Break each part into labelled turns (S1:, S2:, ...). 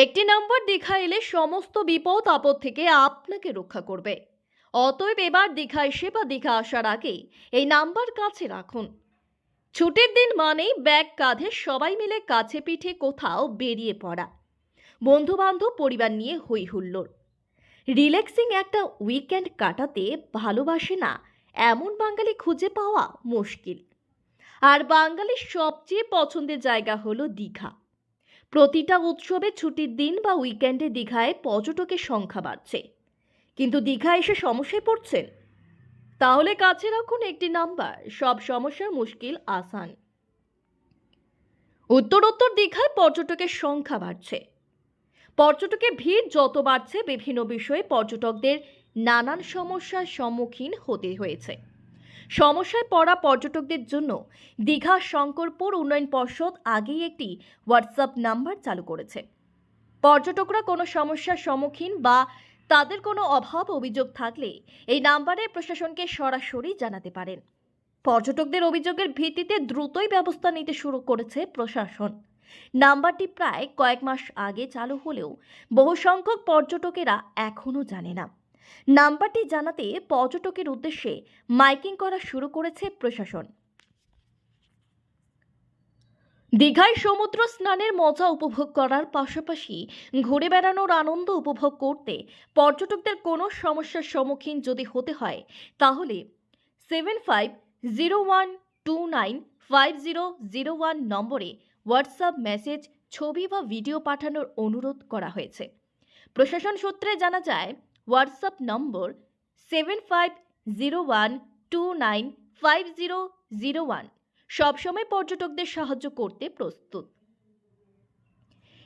S1: একটি নাম্বার দীঘা এলে সমস্ত বিপদ আপদ থেকে আপনাকে রক্ষা করবে। অতএব এবার দীঘা এসে বা দীঘা আসার আগে এই নাম্বার কাছে রাখুন। ছুটির দিন মানেই ব্যাগ কাঁধে সবাই মিলে কাছে পিঠে কোথাও বেরিয়ে পড়া, বন্ধু বান্ধব পরিবার নিয়ে হই হুল্লোড়, রিল্যাক্সিং একটা উইকেন্ড কাটাতে ভালোবাসে না এমন বাঙালি খুঁজে পাওয়া মুশকিল। আর বাঙালির সবচেয়ে পছন্দের জায়গা হলো দীঘা। প্রতিটা উৎসবে ছুটির দিন বা উইকেন্ডে দীঘায় পর্যটকের সংখ্যা বাড়ছে, কিন্তু দীঘা এসে সমস্যায় পড়ছেন? তাহলে কাছে রাখুন একটি নাম্বার, সব সমস্যার মুশকিল আসান। উত্তরোত্তর দীঘায় পর্যটকের সংখ্যা বাড়ছে। পর্যটকের ভিড় যত বাড়ছে, বিভিন্ন বিষয়ে পর্যটকদের নানান সমস্যার সম্মুখীন হতে হয়েছে। সমস্যায় পড়া পর্যটকদের জন্য দীঘা শঙ্করপুর উন্নয়ন পর্ষদ আগেই একটি হোয়াটসঅ্যাপ নাম্বার চালু করেছে। পর্যটকরা কোনো সমস্যার সম্মুখীন বা তাদের কোনো অভাব অভিযোগ থাকলে এই নাম্বারে প্রশাসনকে সরাসরি জানাতে পারেন। পর্যটকদের অভিযোগের ভিত্তিতে দ্রুতই ব্যবস্থা নিতে শুরু করেছে প্রশাসন। নাম্বারটি প্রায় কয়েক মাস আগে চালু হলেও বহু সংখ্যক পর্যটকেরা এখনও জানে না। নাম্বারটি জানাতে পর্যটকের উদ্দেশ্যে মাইকিং করা শুরু করেছে প্রশাসন। দীঘায় সমুদ্র স্নানের মজা উপভোগ করার পাশাপাশি ঘুরে বেড়ানোর আনন্দ উপভোগ করতে পর্যটকদের কোনো সমস্যার সম্মুখীন যদি হতে হয়, তাহলে 7501295001 নম্বরে হোয়াটসঅ্যাপ মেসেজ, ছবি বা ভিডিও পাঠানোর অনুরোধ করা হয়েছে। প্রশাসন সূত্রে জানা যায়, হোয়াটসঅ্যাপ নম্বর 7501295001 সবসময় পর্যটকদের সাহায্য করতে প্রস্তুত।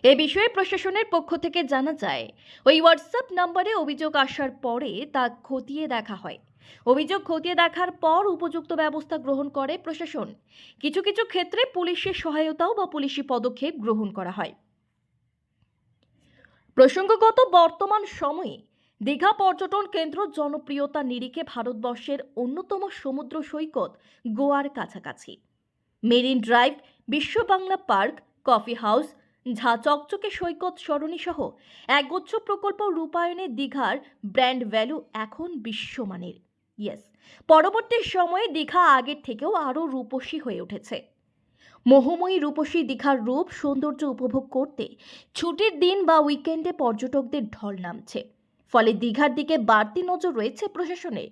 S1: এ বিষয়ে প্রশাসনের পক্ষ থেকে জানা যায়, ওই হোয়াটসঅ্যাপ নম্বরে অভিযোগ আসার পরে তা খতিয়ে দেখা হয়। অভিযোগ খতিয়ে দেখার পর উপযুক্ত ব্যবস্থা গ্রহণ করে প্রশাসন। কিছু কিছু ক্ষেত্রে পুলিশের সহায়তাও বা পুলিশি পদক্ষেপ গ্রহণ করা হয়। প্রসঙ্গগত, বর্তমান সময়ে দীঘা পর্যটন কেন্দ্র জনপ্রিয়তা নিরিখে ভারতবর্ষের অন্যতম সমুদ্র সৈকত গোয়ার কাছাকাছি। মেরিন ড্রাইভ, বিশ্ব বাংলা পার্ক, কফি হাউস, ঝা চকচকে সৈকত সরণি সহ একগুচ্ছ প্রকল্প রূপায়ণে দীঘার ব্র্যান্ড ভ্যালু এখন বিশ্বমানের। পরবর্তী সময়ে দীঘা আগের থেকেও আরও রূপসী হয়ে উঠেছে। মোহময়ী রূপসী দীঘার রূপ সৌন্দর্য উপভোগ করতে ছুটির দিন বা উইকেন্ডে পর্যটকদের ঢল নামছে। ফলে দীঘার দিকে বাড়তি নজর রয়েছে প্রশাসনের।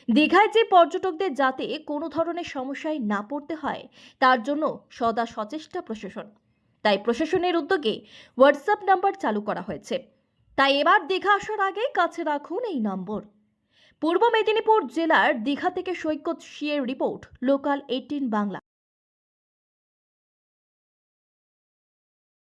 S1: দীঘায় যে পর্যটকদের যাতে কোনো ধরনের সমস্যায় না পড়তে হয়, তার জন্য সদা সচেষ্ট প্রশাসন। তাই প্রশাসনের উদ্যোগে হোয়াটসঅ্যাপ নাম্বার চালু করা হয়েছে। তাই এবার দীঘা আসার আগে কাছে রাখুন এই নম্বর। পূর্ব মেদিনীপুর জেলার দীঘা থেকে সৈকত সিয়ের রিপোর্ট, লোকাল 18 বাংলা।